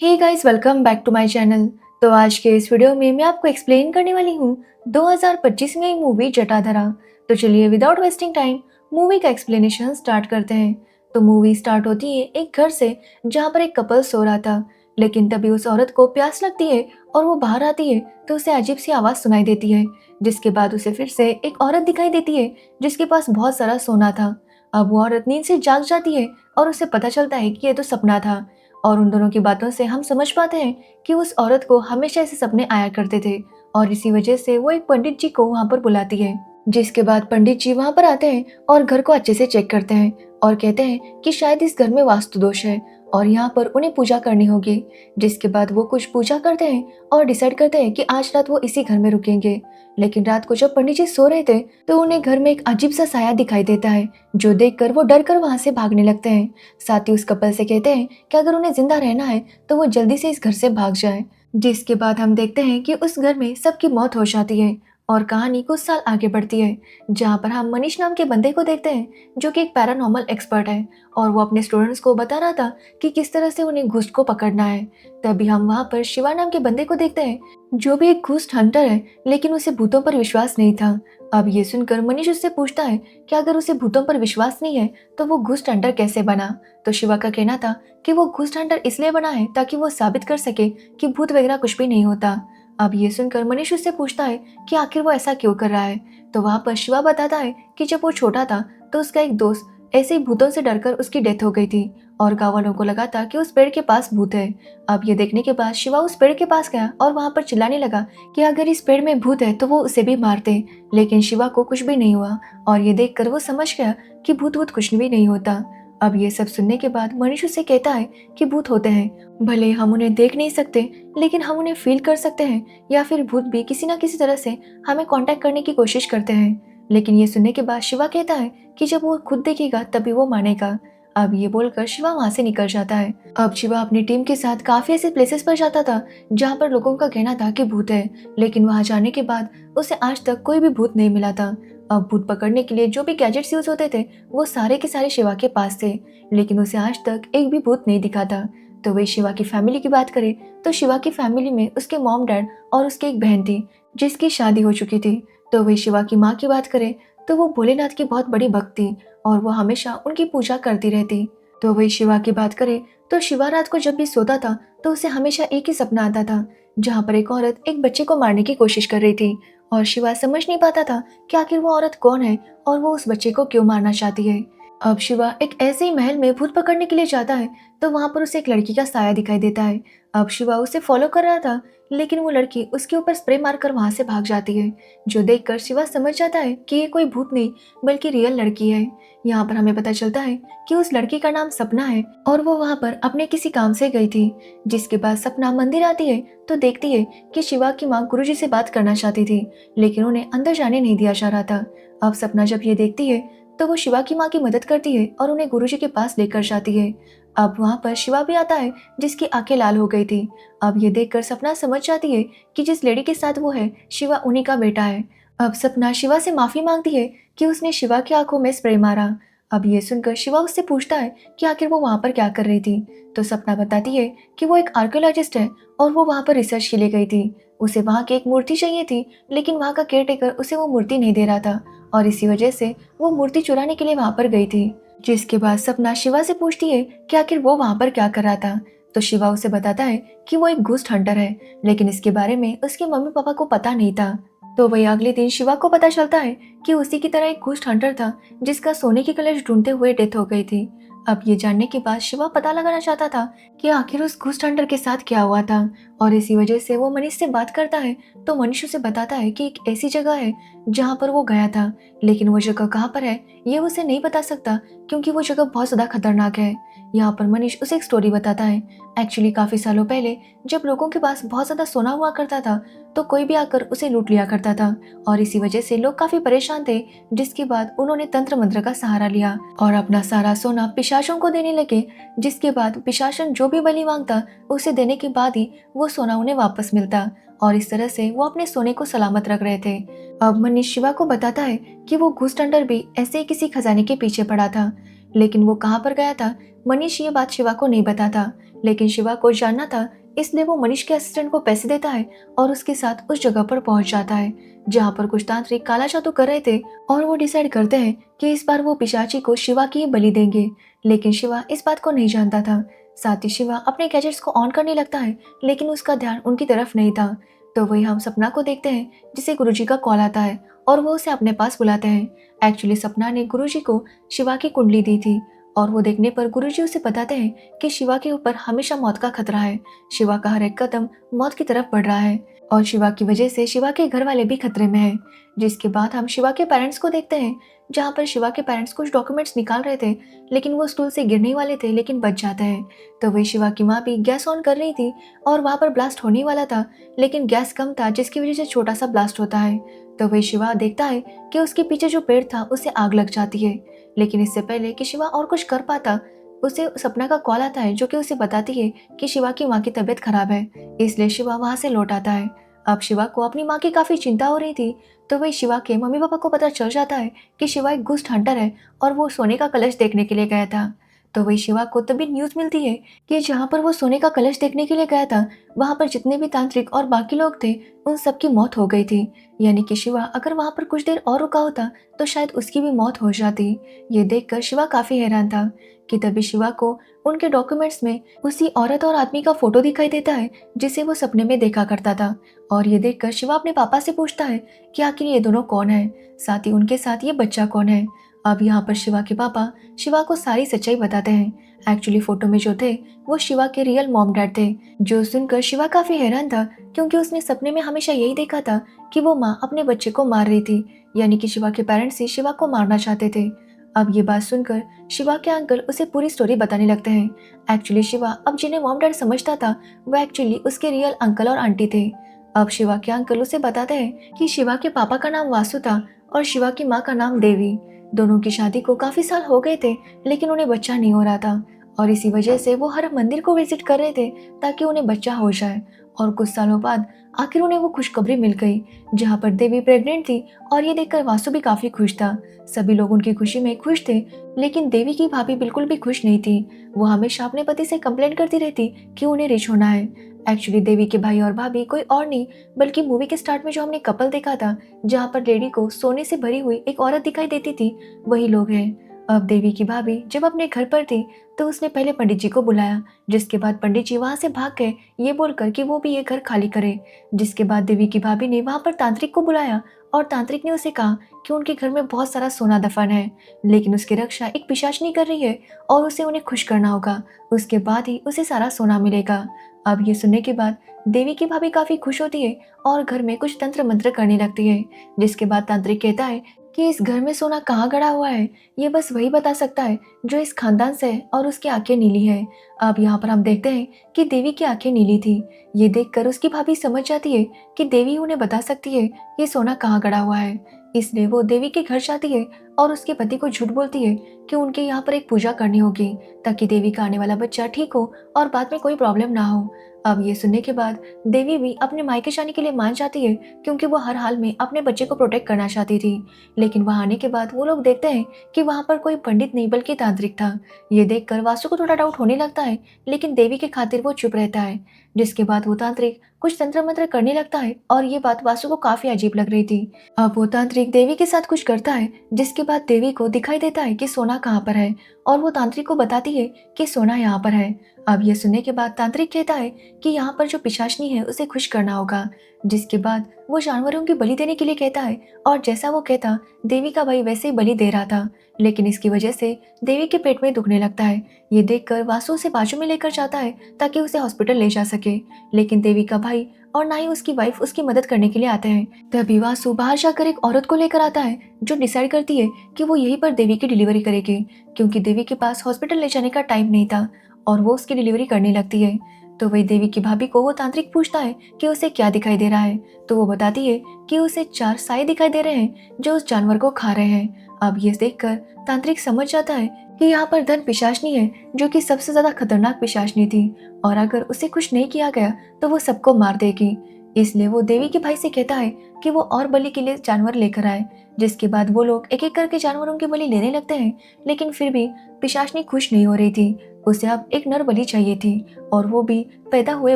Hey guys, welcome back to my channel. तो आज के इस वीडियो में मैं आपको एक्सप्लेन करने वाली हूँ 2025 में मूवी जटाधरा। तो चलिए विदाउट वेस्टिंग टाइम मूवी का एक्सप्लेनेशन स्टार्ट करते हैं। तो मूवी स्टार्ट होती है एक घर से जहाँ पर एक कपल सो रहा था, लेकिन तभी उस औरत को प्यास लगती है और वो बाहर आती है तो उसे अजीब सी आवाज़ सुनाई देती है, जिसके बाद उसे फिर से एक औरत दिखाई देती है जिसके पास बहुत सारा सोना था। अब वो औरत नींद से जाग जाती है और उसे पता चलता है कि ये तो सपना था। और उन दोनों की बातों से हम समझ पाते हैं कि उस औरत को हमेशा ऐसे सपने आया करते थे और इसी वजह से वो एक पंडित जी को वहां पर बुलाती है। जिसके बाद पंडित जी वहां पर आते हैं और घर को अच्छे से चेक करते हैं और कहते हैं कि शायद इस घर में वास्तु दोष है और यहाँ पर उन्हें पूजा करनी होगी। जिसके बाद वो कुछ पूजा करते हैं और डिसाइड करते हैं कि आज रात वो इसी घर में रुकेंगे। लेकिन रात को जब पंडित जी सो रहे थे तो उन्हें घर में एक अजीब सा साया दिखाई देता है, जो देखकर वो डर कर वहां से भागने लगते हैं। साथ ही उस कपल से कहते हैं कि अगर उन्हें जिंदा रहना है तो वो जल्दी से इस घर से भाग जाए। जिसके बाद हम देखते हैं कि उस घर में सबकी मौत हो जाती है और कहानी कुछ साल आगे बढ़ती है, जहाँ पर हम मनीष नाम के बंदे को देखते हैं जो कि एक पैरानॉर्मल एक्सपर्ट है और वो अपने स्टूडेंट्स को बता रहा था कि किस तरह से उन्हें घुस्ट को पकड़ना है। तभी हम वहाँ पर शिवा नाम के बंदे को देखते हैं जो भी एक घुस्ट हंटर है, लेकिन उसे भूतों पर विश्वास नहीं था। अब ये सुनकर मनीष उससे पूछता है कि अगर उसे भूतों पर विश्वास नहीं है तो वो घुस्ट हंटर कैसे बना। तो शिवा का कहना था कि वो घुस्ट हंटर इसलिए बना है ताकि वो साबित कर सके कि भूत वगैरह कुछ भी नहीं होता। अब ये सुनकर मनीष उससे पूछता है कि आखिर वो ऐसा क्यों कर रहा है। तो वहाँ पर शिवा बताता है कि जब वो छोटा था तो उसका एक दोस्त ऐसे ही भूतों से डरकर उसकी डेथ हो गई थी और गाँव वालों को लगा था कि उस पेड़ के पास भूत है। अब ये देखने के बाद शिवा उस पेड़ के पास गया और वहाँ पर चिल्लाने लगा कि अगर इस पेड़ में भूत है तो वो उसे भी मार दे। लेकिन शिवा को कुछ भी नहीं हुआ और ये देखकर वो समझ गया कि भूत वूत कुछ भी नहीं होता। अब ये सब सुनने के बाद मनीष उससे कहता है कि भूत होते हैं, भले हम उन्हें देख नहीं सकते लेकिन हम उन्हें फील कर सकते हैं, या फिर भूत भी किसी ना किसी तरह से हमें कांटेक्ट करने की कोशिश करते हैं। लेकिन ये सुनने के बाद शिवा कहता है कि जब वो खुद देखेगा तभी वो मानेगा। अब ये बोलकर शिवा वहां से निकल जाता है। अब शिवा अपनी टीम के साथ काफी ऐसे प्लेसेस पर जाता था जहाँ पर लोगों का कहना था कि भूत है, लेकिन वहां जाने के बाद उसे आज तक कोई भी भूत नहीं मिला था। अब भूत पकड़ने के लिए जो भी गैजेट्स यूज होते थे वो सारे के सारे शिवा के पास थे, लेकिन उसे आज तक एक भी भूत नहीं दिखा था। तो वही शिवा की फैमिली की बात करें तो शिवा की फैमिली में उसके मॉम डैड और उसकी एक बहन थी जिसकी शादी हो चुकी थी। तो वही शिवा की माँ की बात करें तो वो भोलेनाथ की बहुत बड़ी भक्त थी और वो हमेशा उनकी पूजा करती रहती। तो वही शिवा की बात करें तो शिवा रात को जब भी सोता था तो उसे हमेशा एक ही सपना आता था, जहाँ पर एक औरत एक बच्चे को मारने की कोशिश कर रही थी और शिवा समझ नहीं पाता था कि आखिर वो औरत कौन है और वो उस बच्चे को क्यों मारना चाहती है। अब शिवा एक ऐसे ही महल में भूत पकड़ने के लिए जाता है तो वहां पर उसे एक लड़की का साया दिखाई देता है। अब शिवा उसे फॉलो कर रहा था, लेकिन वो लड़की उसके ऊपर स्प्रे मारकर वहां से भाग जाती है, जो देखकर शिवा समझ जाता है कि ये कोई भूत नहीं बल्कि रियल लड़की है। यहाँ पर हमें पता चलता है कि उस लड़की का नाम सपना है और वो वहाँ पर अपने किसी काम से गई थी। जिसके बाद सपना मंदिर आती है तो देखती है कि शिवा की माँ गुरुजी से बात करना चाहती थी, लेकिन उन्हें अंदर जाने नहीं दिया जा रहा था। अब सपना जब ये देखती है तो वो शिवा की माँ की मदद करती है और उन्हें गुरुजी के पास लेकर जाती है। अब वहाँ पर शिवा भी आता है जिसकी आंखें लाल हो गई थी। अब ये देखकर सपना समझ जाती है कि जिस लेडी के साथ वो है शिवा उन्हीं का बेटा है। अब सपना शिवा से माफी मांगती है कि उसने शिवा की आंखों में स्प्रे मारा। अब ये सुनकर शिवा उससे पूछता है कि आखिर वो वहां पर क्या कर रही थी। तो सपना बताती है कि वो एक आर्कियोलॉजिस्ट है और वो वहां पर रिसर्च के लिए गई थी। उसे वहां की एक मूर्ति चाहिए थी, लेकिन वहां का केयरटेकर उसे वो मूर्ति नहीं दे रहा था और इसी वजह से वो मूर्ति चुराने के लिए वहां पर गई थी। जिसके बाद सपना शिवा से पूछती है कि आखिर वो वहां पर क्या कर रहा था। तो शिवा उसे बताता है कि वो एक घोस्ट हंटर है, लेकिन इसके बारे में उसके मम्मी पापा को पता नहीं था। तो वही अगले दिन शिवा को पता चलता है कि उसी की तरह एक घोस्ट हंटर था जिसका सोने की कलश ढूंढते हुए डेथ हो गई थी। अब ये जानने के बाद शिवा पता लगाना चाहता था कि आखिर उस घोस्ट हंटर के साथ क्या हुआ था और इसी वजह से वो मनीष से बात करता है। तो मनीष उसे बताता है कि एक ऐसी जगह है जहाँ पर वो गया था, लेकिन वो जगह कहाँ पर है ये उसे नहीं बता सकता क्योंकि वो जगह बहुत ज्यादा खतरनाक है। यहाँ पर मनीष उसे एक स्टोरी बताता है। एक्चुअली काफी सालों पहले जब लोगों के पास बहुत ज्यादा सोना हुआ करता था तो कोई भी आकर उसे लूट लिया करता था और इसी वजह से लोग काफी परेशान थे, जिसके बाद उन्होंने तंत्र मंत्र का सहारा लिया और अपना सारा सोना पिशाचों को देने लगे। जिसके बाद पिशाचन जो भी बलि मांगता उसे देने के बाद ही वो सोना उन्हें वापस मिलता और इस तरह से वो अपने सोने को सलामत रख रहे थे। अब मनीष शिवा को बताता है कि वो घुस्ट हंटर भी ऐसे ही किसी खजाने के पीछे पड़ा था, लेकिन वो कहाँ पर गया था मनीष ये बात शिवा को नहीं बताता। लेकिन शिवा को जानना था, इसलिए वो मनीष के असिस्टेंट को पैसे देता है और उसके साथ उस जगह पर पहुंच जाता है जहां पर कुछ तांत्रिक काला जादू कर रहे थे। और वो डिसाइड करते हैं कि इस बार वो पिशाची को शिवा की ही बलि देंगे। लेकिन शिवा इस बात को नहीं जानता था। साथ ही शिवा अपने गैजेट्स को ऑन करने लगता है, लेकिन उसका ध्यान उनकी तरफ नहीं था। तो वही हम सपना को देखते हैं, जिसे गुरुजी का कॉल आता है और वो उसे अपने पास बुलाते हैं। एक्चुअली सपना ने गुरुजी को शिवा की कुंडली दी थी और वो देखने पर गुरुजी उसे बताते हैं कि शिवा के ऊपर हमेशा मौत का खतरा है। शिवा का हर एक कदम मौत की तरफ बढ़ रहा है और शिवा की वजह से शिवा के घर वाले भी खतरे में हैं। जिसके बाद हम शिवा के पेरेंट्स को देखते हैं, जहाँ पर शिवा के पेरेंट्स कुछ डॉक्यूमेंट्स निकाल रहे थे, लेकिन वो स्टूल से गिरने वाले थे लेकिन बच जाते हैं। तो वही शिवा की माँ भी गैस ऑन कर रही थी और वहाँ पर ब्लास्ट होने वाला था, लेकिन गैस कम था जिसकी वजह से छोटा सा ब्लास्ट होता है। तो वही शिवा देखता है कि उसके पीछे जो पेड़ था उसे आग लग जाती है। लेकिन इससे पहले कि शिवा और कुछ कर पाता, उसे सपना का कॉल आता है जो कि उसे बताती है कि शिवा की माँ की तबीयत खराब है, इसलिए शिवा वहाँ से लौट आता है। अब शिवा को अपनी माँ की काफी चिंता हो रही थी। तो वही शिवा के मम्मी पापा को पता चल जाता है कि शिवा एक घुस्ट हंटर है और वो सोने का कलश देखने के लिए गया था। तो वही शिवा को तभी न्यूज मिलती है कि जहाँ पर वो सोने का कलश देखने के लिए गया था, वहाँ पर जितने भी तांत्रिक और बाकी लोग थे उन सबकी मौत हो गई थी। यानी कि शिवा अगर वहाँ पर कुछ देर और रुका होता तो शायद उसकी भी मौत हो जाती। ये देखकर शिवा काफी हैरान था कि तभी शिवा को उनके डॉक्यूमेंट्स में उसी औरत और आदमी का फोटो दिखाई देता है जिसे वो सपने में देखा करता था। और ये देखकर शिवा अपने पापा से पूछता है कि आखिर ये दोनों कौन है, साथ ही उनके साथ ये बच्चा कौन है। अब यहाँ पर शिवा के पापा शिवा को सारी सच्चाई बताते हैं। एक्चुअली फोटो में जो थे वो शिवा के रियल मॉम डैड थे। जो सुनकर शिवा काफी हैरान था, क्योंकि उसने सपने में हमेशा यही देखा था कि वो माँ अपने बच्चे को मार रही थी, यानी कि शिवा के पेरेंट्स ही शिवा को मारना चाहते थे। अब ये बात सुनकर शिवा के अंकल उसे पूरी स्टोरी बताने लगते हैं। एक्चुअली शिवा अब जिन्हें मॉम डैड समझता था वो एक्चुअली उसके रियल अंकल और आंटी थे। अब शिवा के अंकल उसे बताते हैं कि शिवा के पापा का नाम वासु था और शिवा की माँ का नाम देवी। दोनों की शादी को काफी साल हो गए थे, लेकिन उन्हें बच्चा नहीं हो रहा था और इसी वजह से वो हर मंदिर को विजिट कर रहे थे ताकि उन्हें बच्चा हो जाए। और कुछ सालों बाद आखिर उन्हें वो खुशखबरी मिल गई जहाँ पर देवी प्रेग्नेंट थी और ये देखकर वासु भी काफी खुश था। सभी लोग उनकी खुशी में खुश थे, लेकिन देवी की भाभी बिल्कुल भी खुश नहीं थी। वो हमेशा अपने पति से कंप्लेंट करती रहती कि उन्हें रिच होना है। एक्चुअली देवी के भाई और भाभी कोई और नहीं बल्कि मूवी के स्टार्ट में जो हमने कपल देखा था, जहाँ पर लेडी को सोने से भरी हुई एक औरत दिखाई देती थी, वही लोग हैं। अब देवी की भाभी जब अपने घर पर थी तो उसने पहले पंडित जी को बुलाया, जिसके बाद पंडित जी वहां से भाग गए ये बोलकर कि वो भी ये घर खाली करे। जिसके बाद देवी की भाभी ने वहां पर तांत्रिक को बुलाया और तांत्रिक ने उसे कहा कि उनके घर में बहुत सारा सोना दफन है, लेकिन उसकी रक्षा एक पिशाचनी कर रही है और उसे उन्हें खुश करना होगा, उसके बाद ही उसे सारा सोना मिलेगा। अब ये सुनने के बाद देवी की भाभी काफी खुश होती है और घर में कुछ तंत्र मंत्र करने लगती है। जिसके बाद तांत्रिक कहता है कि इस घर में सोना कहाँ गड़ा हुआ है ये बस वही बता सकता है जो इस खानदान से है और उसकी आंखें नीली है। अब यहाँ पर हम देखते हैं कि देवी की आंखें नीली थी। ये देखकर उसकी भाभी समझ जाती है कि देवी उन्हें बता सकती है कि सोना कहाँ गड़ा हुआ है, इसलिए वो देवी के घर जाती है और उसके पति को झूठ बोलती है कि उनके यहाँ पर एक पूजा करनी होगी ताकि देवी का आने वाला बच्चा ठीक हो और बाद में कोई प्रॉब्लम ना हो। अब ये सुनने के बाद देवी भी अपने मायके जाने के लिए मान जाती है, क्योंकि वो हर हाल में अपने बच्चे को प्रोटेक्ट करना चाहती थी। लेकिन वहां आने के बाद वो लोग देखते हैं कि वहां पर कोई पंडित नहीं बल्कि तांत्रिक था। ये देखकर वासु को थोड़ा डाउट होने लगता है, लेकिन देवी के खातिर वो चुप रहता है। जिसके बाद वो तांत्रिक कुछ तंत्र मंत्र करने लगता है और ये बात वासु को काफी अजीब लग रही थी। अब वो तांत्रिक देवी के साथ कुछ करता है, जिसके बाद देवी को दिखाई देता है कि सोना कहाँ पर है और वो तांत्रिक को बताती है कि सोना यहाँ पर है। अब ये सुनने के बाद तांत्रिक कहता है कि यहाँ पर जो पिशाचनी है उसे खुश करना होगा। जिसके बाद वो जानवरों की बलि देने के लिए कहता है और जैसा वो कहता देवी का भाई वैसे ही बलि दे रहा था, लेकिन इसकी वजह से देवी के पेट में दुखने लगता है। ये देखकर वासु उसे बाजू में लेकर जाता है ताकि उसे हॉस्पिटल ले जा सके, लेकिन देवी का भाई और ना ही उसकी वाइफ उसकी मदद करने के लिए आते हैं। तभी वासु बाहर जाकर एक औरत को लेकर आता है जो डिसाइड करती है कि वो यहीं पर देवी की डिलीवरी करेगी, क्योंकि देवी के पास हॉस्पिटल ले जाने का टाइम नहीं था और वो उसकी डिलीवरी करने लगती है। तो वही देवी की भाभी को वो तांत्रिक पूछता है कि उसे क्या दिखाई दे रहा है, तो वो बताती है कि उसे 4 साए दिखाई दे रहे हैं जो उस जानवर को खा रहे हैं। अब ये देखकर तांत्रिक समझ जाता है कि यहाँ पर धन पिशाचनी है जो कि सबसे ज्यादा खतरनाक पिशाचनी थी और अगर उसे कुछ नहीं किया गया तो वो सबको मार देगी। इसलिए वो देवी के भाई से कहता है कि वो और बलि के लिए जानवर लेकर आए। जिसके बाद वो लोग एक एक करके जानवरों की बलि लेने लगते हैं, लेकिन फिर भी पिशाचनी खुश नहीं हो रही थी। उसे अब एक नर बलि चाहिए थी, और वो भी पैदा हुए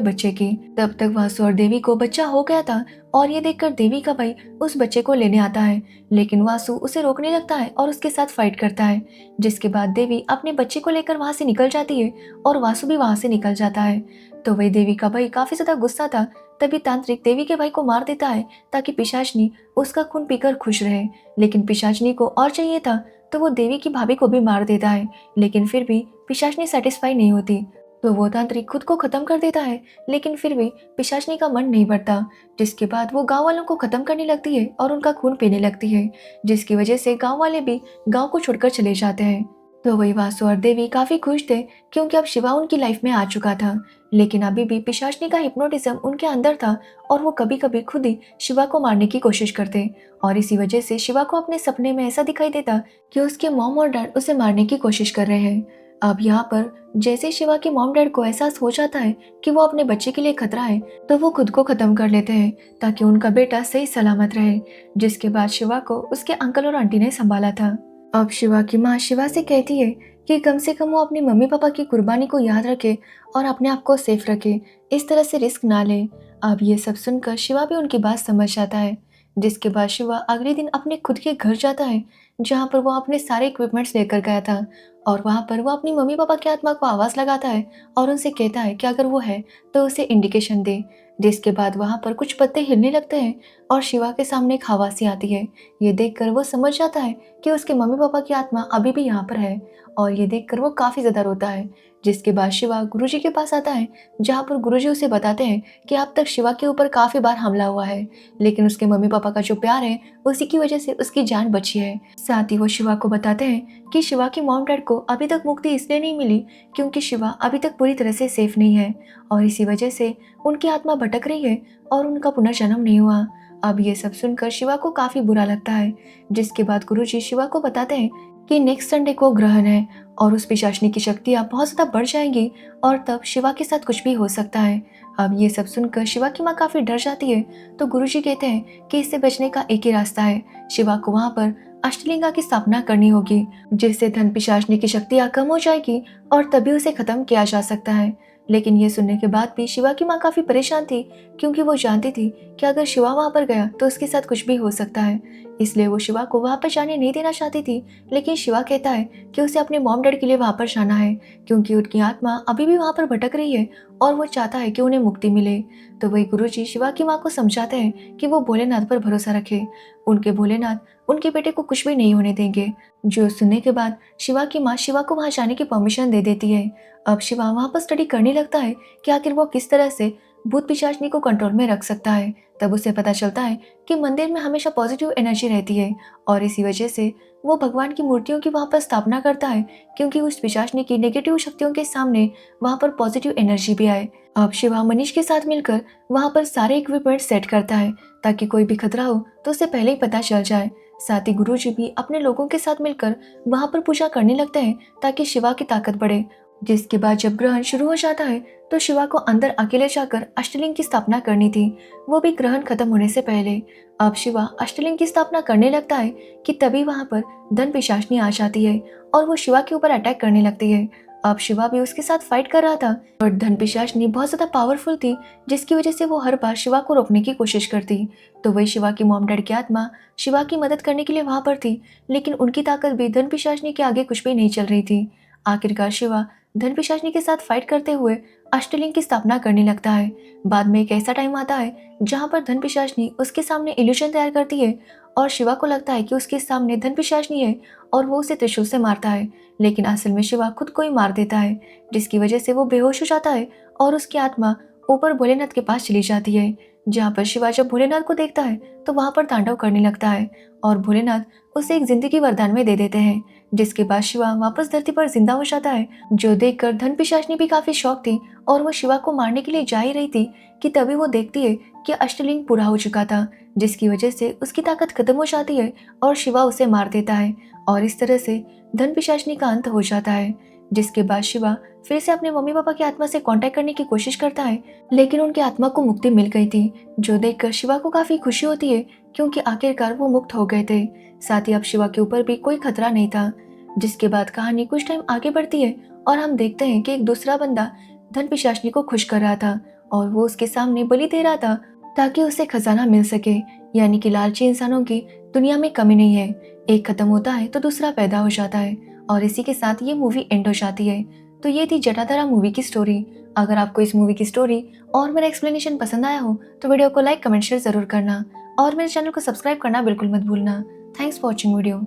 बच्चे की। तब तक वासु और देवी को बच्चा हो गया था, और ये देखकर देवी का भाई उस बच्चे को लेने आता है, लेकिन वासु उसे रोकने लगता है और उसके साथ फाइट करता है। जिसके बाद देवी अपने बच्चे को लेकर वहां से निकल जाती है, और वासु भी वहां से निकल जाता है। तो वही देवी का भाई काफी ज्यादा गुस्सा था। तभी तांत्रिक देवी के भाई को मार देता है, ताकि पिशाचनी उसका खून पीकर खुश रहे। लेकिन पिशाचनी को और चाहिए था, तो वो देवी की भाभी को भी मार देता है, लेकिन फिर भी पिशाचनी सेटिस्फाई नहीं होती। तो वो तांत्रिक खुद को खत्म कर देता है, लेकिन फिर भी पिशाचनी का मन नहीं भरता। जिसके बाद वो गांव वालों को खत्म करने लगती है और उनका खून पीने लगती है, जिसकी वजह से गांव वाले भी गांव को छोड़कर चले जाते हैं। तो वही वासु और देवी काफी खुश थे, क्योंकि अब शिवा उनकी लाइफ में आ चुका था। लेकिन अभी भी पिशाचनी का हिप्नोटिज्म उनके अंदर था, और वो कभी कभी खुद ही शिवा को मारने की कोशिश करते। और इसी वजह से शिवा को अपने सपने में ऐसा दिखाई देता कि उसके मॉम और डैड उसे मारने की कोशिश कर रहे हैं। अब यहाँ पर जैसे शिवा के मॉम डैड को एहसास हो जाता है कि वो अपने बच्चे के लिए खतरा है, तो वो खुद को खत्म कर लेते हैं, ताकि उनका बेटा सही सलामत रहे। जिसके बाद शिवा को उसके अंकल और आंटी ने संभाला था। अब शिवा की माँ शिवा से कहती है कि कम से कम वो अपने मम्मी पापा की कुर्बानी को याद रखे और अपने आप को सेफ रखे, इस तरह से रिस्क ना ले। अब ये सब सुनकर शिवा भी उनकी बात समझ जाता है। जिसके बाद शिवा अगले दिन अपने खुद के घर जाता है, जहाँ पर वो अपने सारे इक्विपमेंट्स लेकर गया था। और वहाँ पर वो अपनी मम्मी पापा की आत्मा को आवाज़ लगाता है और उनसे कहता है कि अगर वो है तो उसे इंडिकेशन दे। जिसके बाद वहाँ पर कुछ पत्ते हिलने लगते हैं, और शिवा के सामने एक हवा सी आती है। ये देखकर वो समझ जाता है कि उसके मम्मी पापा की आत्मा अभी भी यहाँ पर है, और ये देखकर वो काफ़ी ज़्यादा रोता है। जिसके बाद शिवा गुरुजी के पास आता है, जहाँ पर गुरुजी उसे बताते हैं कि अब तक शिवा के ऊपर काफ़ी बार हमला हुआ है, लेकिन उसके मम्मी पापा का जो प्यार है उसी की वजह से उसकी जान बची है। साथ ही वो शिवा को बताते हैं कि शिवा की मॉम डैड को अभी तक मुक्ति इसलिए नहीं मिली क्योंकि शिवा अभी तक पूरी तरह से सेफ नहीं है, और इसी वजह से उनकी आत्मा भटक रही है और उनका पुनर्जन्म नहीं हुआ। अब ये सब सुनकर शिवा को काफी बुरा लगता है। जिसके बाद गुरुजी शिवा को बताते हैं कि नेक्स्ट संडे को ग्रहण है, और उस पिशाचनी की शक्तियाँ बहुत ज़्यादा बढ़ जाएंगी, और तब शिवा के साथ कुछ भी हो सकता है। अब ये सब सुनकर शिवा की माँ काफ़ी डर जाती है। तो गुरुजी कहते हैं कि इससे बचने का एक ही रास्ता है, शिवा को वहाँ पर अष्टलिंगा की स्थापना करनी होगी, जिससे धन पिशाचनी की शक्तियाँ कम हो जाएगी और तभी उसे खत्म किया जा सकता है। लेकिन ये सुनने के बाद भी शिवा की माँ काफ़ी परेशान थी, क्योंकि वो जानती थी कि अगर शिवा वहाँ पर गया तो उसके साथ कुछ भी हो सकता है। इसलिए वो शिवा को वहाँ पर जाने नहीं देना चाहती थी। लेकिन शिवा कहता है कि उसे अपने मॉम डैड के लिए वहाँ पर जाना है, क्योंकि उनकी आत्मा अभी भी वहाँ पर भटक रही है और वो चाहता है कि उन्हें मुक्ति मिले। तो वही गुरुजी शिवा की माँ को समझाते हैं कि वो भोलेनाथ पर भरोसा रखे। उनके भोलेनाथ उनके बेटे को कुछ भी नहीं होने देंगे। जो सुनने के बाद शिवा की माँ शिवा को वहाँ जाने की परमिशन दे देती है। अब शिवा वहाँ पर स्टडी करने लगता है कि आखिर वो किस तरह से भूत पिशाचनी को कंट्रोल में रख सकता है। तब उसे पता चलता है कि मंदिर में हमेशा पॉजिटिव एनर्जी रहती है, और इसी वजह से वो भगवान की मूर्तियों की वहाँ पर स्थापना करता है, क्योंकि उस पिशाचनी की नेगेटिव शक्तियों के सामने वहाँ पर पॉजिटिव एनर्जी भी आए। अब शिवा मनीष के साथ मिलकर वहाँ पर सारे इक्विपमेंट सेट करता है, ताकि कोई भी खतरा हो तो उसे पहले ही पता चल जाए। साथ ही गुरुजी भी अपने लोगों के साथ मिलकर वहाँ पर पूजा करने लगते हैं, ताकि शिवा की ताकत बढ़े। जिसके बाद जब ग्रहण शुरू हो जाता है तो शिवा को अंदर अकेले जाकर अष्टलिंग की स्थापना करनी थी, वो भी ग्रहण खत्म होने से पहले। अब शिवा अष्टलिंग की स्थापना करने लगता है कि तभी वहां पर धन पिशाचनी आ जाती है और वो शिवा के ऊपर अटैक करने लगती है। अब शिवा भी उसके साथ फाइट कर रहा था, और धन पिशाचनी बहुत ज्यादा पावरफुल थी, जिसकी वजह से वो हर बार शिवा को रोकने की कोशिश करती। तो वही शिवा की मॉम डैड की आत्मा शिवा की मदद करने के लिए वहां पर थी, लेकिन उनकी ताकत भी धन पिशाचनी के आगे कुछ भी नहीं चल रही थी। आखिरकार शिवा धन पिशाचनी के साथ फाइट करते हुए अष्टलिंग की स्थापना करने लगता है। बाद में एक ऐसा टाइम आता है जहाँ पर धन पिशाचनी उसके सामने इल्यूशन तैयार करती है, और शिवा को लगता है कि उसके सामने धन पिशाचनी है और वो उसे त्रिशूल से मारता है, लेकिन असल में शिवा खुद को ही मार देता है, जिसकी वजह से वो बेहोश हो जाता है और उसकी आत्मा ऊपर भोलेनाथ के पास चली जाती है। जहाँ पर शिवा जब भोलेनाथ को देखता है तो वहाँ पर तांडव करने लगता है, और भोलेनाथ उसे एक जिंदगी वरदान में दे देते हैं। जिसके बाद शिवा वापस धरती पर जिंदा हो जाता है, जो देखकर धन पिशाचनी भी काफी शौक थी, और वो शिवा को मारने के लिए जा ही रही थी कि तभी वो देखती है कि अष्टलिंग पूरा हो चुका था, जिसकी वजह से उसकी ताकत खत्म हो जाती है और शिवा उसे मार देता है, और इस तरह से धन पिशाचनी का अंत हो जाता है। जिसके बाद शिवा फिर से अपने मम्मी पापा की आत्मा से कांटेक्ट करने की कोशिश करता है, लेकिन उनकी आत्मा को मुक्ति मिल गई थी, जो देखकर शिवा को काफी खुशी होती है क्योंकि आखिरकार वो मुक्त हो गए थे। साथ ही अब शिवा के ऊपर भी कोई खतरा नहीं था। जिसके बाद कहानी कुछ टाइम आगे बढ़ती है और हम देखते हैं कि एक दूसरा बंदा धन पिशाचनी को खुश कर रहा था और वो उसके सामने बलि दे रहा था ताकि उसे खजाना मिल सके। यानी कि लालची इंसानों की दुनिया में कमी नहीं है, एक खत्म होता है तो दूसरा पैदा हो जाता है। और इसी के साथ ये मूवी एंड हो जाती है। तो ये थी जटाधारा मूवी की स्टोरी। अगर आपको इस मूवी की स्टोरी और मेरा एक्सप्लेनेशन पसंद आया हो तो वीडियो को लाइक कमेंट शेयर जरूर करना और मेरे चैनल को सब्सक्राइब करना बिल्कुल मत भूलना। Thanks for watching video.